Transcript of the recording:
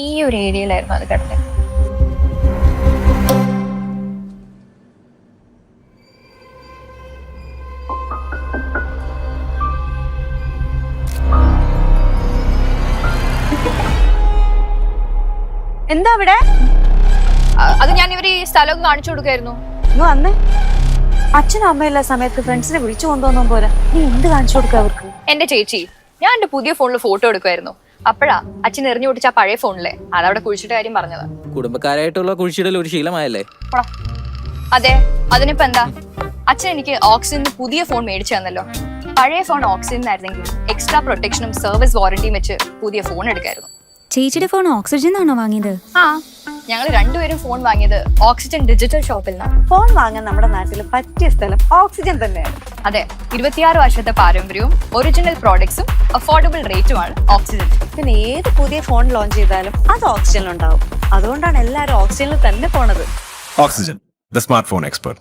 ഈ ഒരു ഏരിയയിലായിരുന്നു അത് കിടന്നത്. എന്താ അവിടെ? അത് ഞാൻ ഇവര് ഈ സ്ഥലമൊക്കെ കാണിച്ചു കൊടുക്കായിരുന്നു. വന്നേ. അച്ഛനും അമ്മയുള്ള സമയത്ത് ഫ്രണ്ട്സിനെ വിളിച്ചു കൊണ്ടുവന്ന പോലെ നീ എന്ത് കാണിച്ചു കൊടുക്ക അവർക്ക്? എന്റെ ചേച്ചി, ഞാൻ എന്റെ പുതിയ ഫോണിൽ ഫോട്ടോ എടുക്കുമായിരുന്നു. അപ്പഴാ അച്ഛൻ എറിഞ്ഞു പൊട്ടിച്ച പഴയ ഫോണിലെ അതവിടെ കുഴിച്ചിട്ട കാര്യം പറഞ്ഞത്. കുടുംബക്കാരായിട്ടുള്ള കുഴിച്ചിടൽ ഒരു ശീലമായല്ലേ? അതെ, അതിനിപ്പോ എന്താ? അച്ഛൻ എനിക്ക് ഓക്സിജന് പുതിയ ഫോൺ മേടിച്ചു തന്നല്ലോ. പഴയ ഫോൺ ഓക്സിജനായിരുന്നെങ്കിൽ എക്സ്ട്രാ പ്രൊട്ടക്ഷനും സർവീസ് വാറന്റിയും വെച്ച് പുതിയ ഫോൺ എടുക്കായിരുന്നു. ചേച്ചിയുടെ ഫോൺ ഓക്സിജൻ ആണോ വാങ്ങിയത്? ആ, ഞങ്ങൾ രണ്ടുപേരും ഫോൺ വാങ്ങിയത് ഓക്സിജൻ ഡിജിറ്റൽ ഷോപ്പിൽ നിന്നാണ്. ഫോൺ വാങ്ങാൻ നമ്മുടെ നാട്ടിൽ പറ്റിയ സ്ഥലം ഓക്സിജൻ തന്നെയാണ്. അതെ, 26 വർഷത്തെ പാരമ്പര്യവും ഒറിജിനൽ പ്രോഡക്ട്സും അഫോർഡബിൾ റേറ്റുമാണ് ഓക്സിജൻ. പിന്നെ ഏത് പുതിയ ഫോൺ ലോഞ്ച് ചെയ്താലും അത് ഓക്സിജനിലുണ്ടാവും. അതുകൊണ്ടാണ് എല്ലാവരും ഓക്സിജനിൽ തന്നെ പോണത്. Oxygen, the smartphone expert.